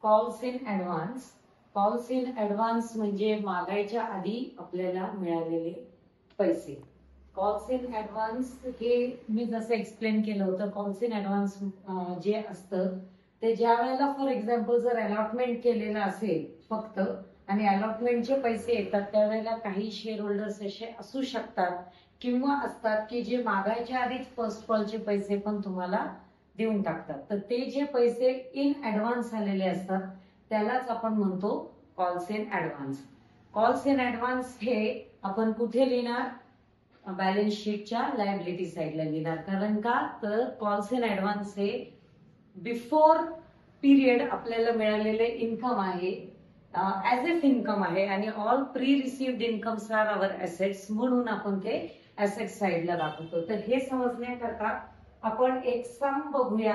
Calls in advance. Calls in advance म्हणजे मागायच्या आधी आपल्याला मिळालेले पैसे. कॉल्स इन ऍडव्हान्स हे मी जसं एक्सप्लेन केलं होतं, कॉल्स इन ऍडव्हान्स जे असतं ते ज्या वेळेला फॉर एक्झाम्पल जर अलॉटमेंट केलेलं असेल फक्त आणि अलॉटमेंटचे पैसे येतात त्यावेळेला काही शेअर होल्डर्स असे असू शकतात किंवा असतात की जे मागायच्या आधीच फर्स्ट कॉलचे पैसे पण तुम्हाला देऊन टाकतात. तर ते जे पैसे इन ऍडव्हान्स आलेले असतात त्यालाच आपण म्हणतो calls in advance. Calls in advance हे आपण कुठे लिहिणार? बॅलन्स शीटच्या लायबिलिटी साइडला लिहिणार. कारण का तर कॉल्स इन ऍडव्हान्स हे बिफोर पिरियड आपल्याला मिळालेले इन्कम आहे, ऍज इफ इन्कम आहे आणि all pre received incomes are our assets म्हणून आपण ते ऍसेट साइडला दाखवतो. तर हे समजण्याकरता आपण एक सम बघूया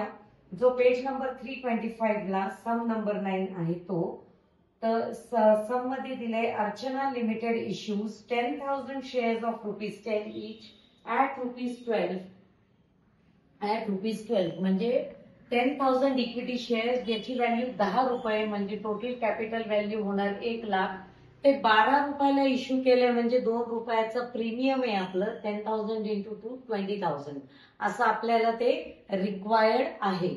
जो पेज नंबर 325 ला सम नंबर 9 आहे तो. तर सम मध्ये दिले Archana limited issues 10,000 shares of ₹10 each at ₹12 म्हणजे 10,000 इक्विटी शेअर्स ज्याची व्हॅल्यू ₹10 म्हणजे टोटल कॅपिटल व्हॅल्यू होणार 1 लाख. ते ₹12 इश्यू केले म्हणजे ₹2 प्रीमियम आहे आपलं. 10,000 into 2 20,000 असं आपल्याला ते रिक्वायर्ड आहे.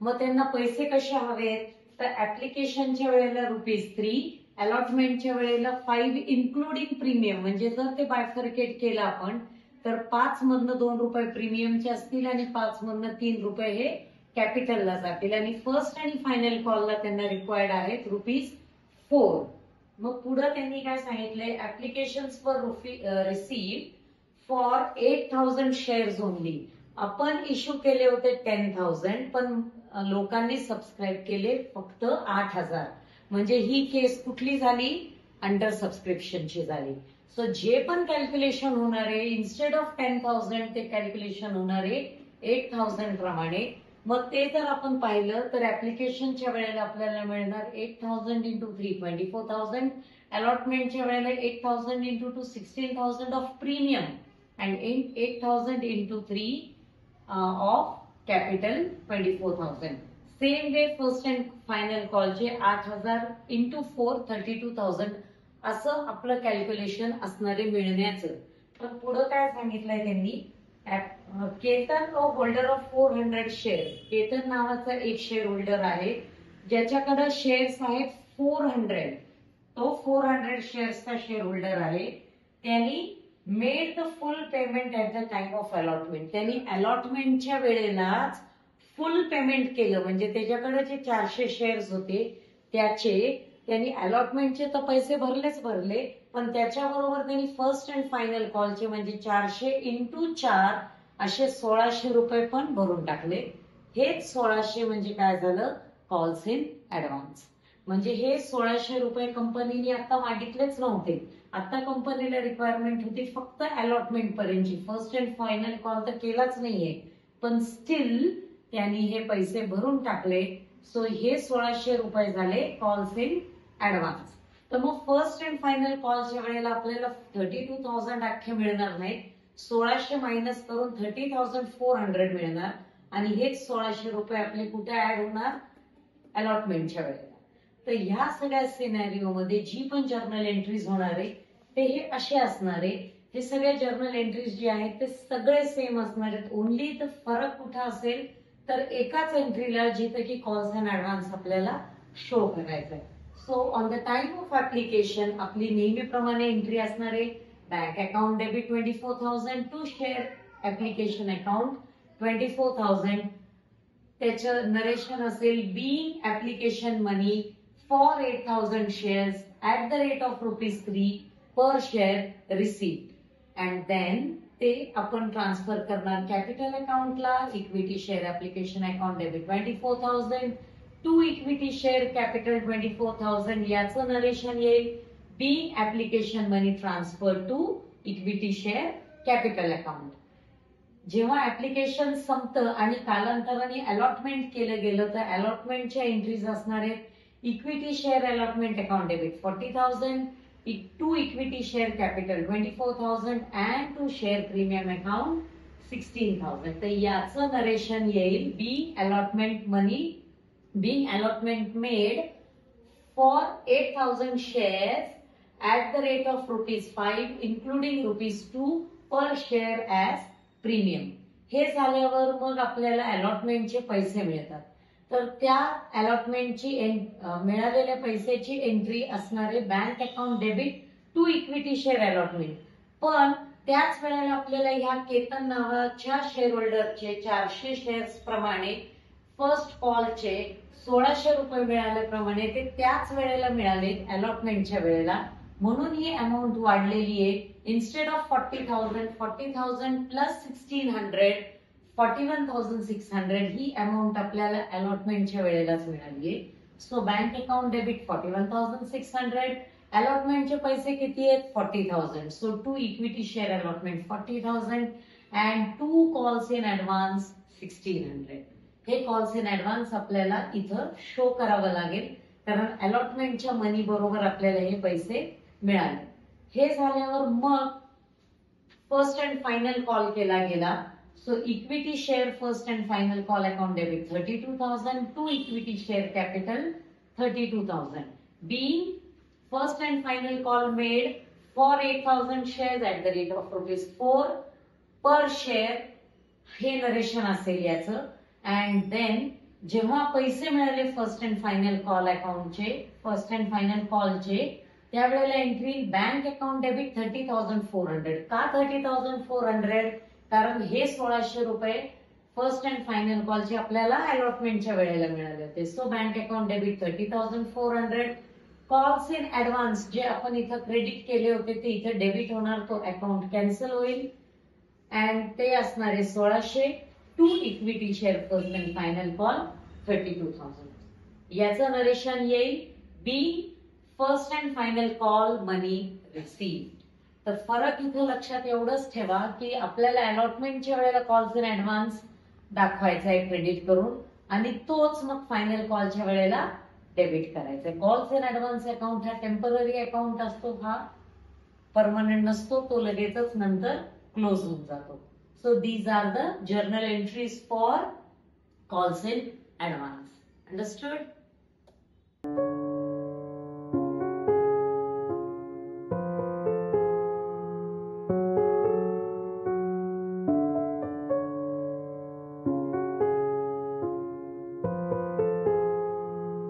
मग त्यांना पैसे कसे हवेत? तर ऍप्लिकेशनच्या वेळेला ₹3, अलॉटमेंटच्या वेळेला 5 इन्क्लुडिंग प्रीमियम. म्हणजे जर ते बायफर्केट केलं आपण तर 5 मधनं ₹2 प्रीमियमचे असतील आणि 5 मधनं ₹3 हे कॅपिटलला जातील आणि फर्स्ट आणि फायनल कॉलला त्यांना रिक्वायर्ड आहेत ₹4. मग पुढे त्यांनी काय सांगितलंय? ऍप्लिकेशन्स वर रिसीव्ह फॉर 8,000 शेअर्स ओनली. आपण इश्यू केले होते 10,000 पण लोकांनी सबस्क्राईब केले फक्त 8,000. म्हणजे ही केस कुठली झाली? अंडर सबस्क्रिप्शनची झाली. सो जे पण कॅल्क्युलेशन होणार आहे इन्स्टेड ऑफ 10,000 ते कॅल्क्युलेशन होणार आहे 8,000 प्रमाणे. मग ते जर आपण पाहिलं तर ऍप्लिकेशनच्या वेळेला आपल्याला मिळणार 8,000 into 3 24,000. अलॉटमेंटच्या वेळेला 8,000 into 2 16,000 of premium and 8,000 into 3 of capital 24,000. Same way first and final कॉलचे 8,000 into 4 32,000 असं आपलं कॅल्क्युलेशन असणारे मिळण्याचं. पण पुढे काय सांगितलंय त्यांनी? Ketan holder of 400 share. Ketan नावाचा एक शेअर होल्डर आहे ज्याच्याकडे शेअर्स आहेत 400. तो 400 शेअर्सचा शेअर होल्डर आहे. त्यांनी made the full payment at the time of allotment. त्यांनी अलॉटमेंटच्या वेळेलाच फुल पेमेंट केलं. म्हणजे त्याच्याकडे जे 400 शेअर्स होते त्याचे त्यांनी अलॉटमेंटचे तर पैसे भरले पण त्याच्याबरोबर त्यांनी फर्स्ट अँड फायनल कॉलचे म्हणजे 400 into 4 असे ₹1,600 पण भरून टाकले. हेच 1,600 म्हणजे काय झालं? Calls in advance. म्हणजे हे ₹1,600 कंपनीने आता मागितलेच नव्हते. आता कंपनीला रिक्वायरमेंट होती फक्त अलॉटमेंट पर्यंतची. फर्स्ट अँड फायनल कॉल तर केलाच नाहीये पण स्टील त्यांनी हे पैसे भरून टाकले. सो हे ₹1,600 झाले कॉल्स इन ऍडव्हान्स. तर मग फर्स्ट अँड फायनल कॉलच्या वेळेला आपल्याला 32,000 अख्खे मिळणार नाहीत. 1,600 मायनस करून 30,400 मिळणार आणि हेच ₹1,600 आपले कुठे ऍड होणार? अलॉटमेंटच्या वेळेला. तर ह्या सगळ्या सिनॅरिओमध्ये जी पण जर्नल एंट्रीज होणार आहे ते हे असे असणार आहे. हे सगळे जर्नल एंट्रीज जे आहेत ते सगळे सेम असणार आहेत. ओनली तर फरक कुठे असेल तर एकाच एंट्रीला जिथे की कॉल्स इन ऍडव्हान्स आपल्याला शो करायचं आहे. So on the time of application आपली नेहमीप्रमाणे एंट्री असणार आहे bank account debit 24,000 to share application account 24,000. त्याचं नरेशन असेल being application money for 8,000 shares at the rate of ₹3 per share received and then ते आपण ट्रान्सफर करणार कॅपिटल अकाउंटला. Equity share application account debit 24,000 to equity share capital 24,000 याचं narration येईल. Being application money transfer to equity share capital account. जेव्हा application संपतं आणि कालांतराने अलॉटमेंट केलं गेलं तर अलॉटमेंटच्या एंट्रीज असणार आहेत. Equity share allotment account debit 40,000 to equity share capital 24,000 and to share premium account 16,000. तर याचं नरेशन येईल being allotment money being allotment made for 8,000 shares at the rate of ₹5 including ₹2 per share as premium. हे झाल्यावर मग आपल्याला अलॉटमेंटचे पैसे मिळतात. तर त्या अलॉटमेंटची मिळालेल्या पैशाची एंट्री असणारे bank account debit to equity share allotment. पण त्याच वेळेला आपल्याला ह्या केतन नावाच्या शेअर होल्डरचे 400 शेअर्स प्रमाणे फर्स्ट कॉलचे ₹1,600 मिळाल्याप्रमाणे ते त्याच वेळेला मिळाले अलॉटमेंटच्या वेळेला. म्हणून ही अमाऊंट वाढलेली आहे. इन्स्टेड ऑफ 40,000 प्लस 1,600 41,600 ही अमाऊंट आपल्याला अलॉटमेंटच्या वेळेलाच मिळाली आहे. सो बँक अकाउंट डेबिट 41,600, अलॉटमेंटचे पैसे किती आहेत 40,000. So to equity share allotment 40,000 and to calls in advance 1,600. हे कॉल्स इन ऍडव्हान्स आपल्याला इथं शो करावं लागेल कारण अलॉटमेंटच्या मनी बरोबर आपल्याला हे पैसे मिळाले. हे झाल्यावर मग फर्स्ट अँड फायनल कॉल केला गेला. So equity share first and final call account debit 32,000 to equity share capital 32,000. Being first and final call made for 8,000 shares at the rate of ₹4 per share. हे narration असेल याचं. And then जेव्हा पैसे मिळाले first and final call अकाउंटचे first and final कॉलचे त्यावेळेला entry bank account debit 30,400. का 30,400? कारण हे ₹1,600 फर्स्ट अँड फायनल कॉलचे आपल्याला अलॉटमेंटच्या वेळेला मिळाले होते. So bank account debit 30,400. Calls in advance जे आपण इथं क्रेडिट केले होते ते इथं डेबिट होणार. तो अकाउंट कॅन्सल होईल अँड ते असणारे 1,600 to equity share first and final call 32,000. याचं नरेशन येईल be first and final call money received. तर फरक इथं लक्षात एवढंच ठेवा की आपल्याला अलॉटमेंटच्या वेळेला कॉल्स इन ऍडव्हान्स दाखवायचा आहे क्रेडिट करून आणि तोच मग फायनल कॉलच्या वेळेला डेबिट करायचा आहे. कॉल्स इन ऍडव्हान्स अकाउंट हा टेम्पररी अकाउंट असतो, हा परमनंट नसतो, तो लगेचच नंतर क्लोज होऊन जातो. So these are the journal entries for calls in advance. Understood?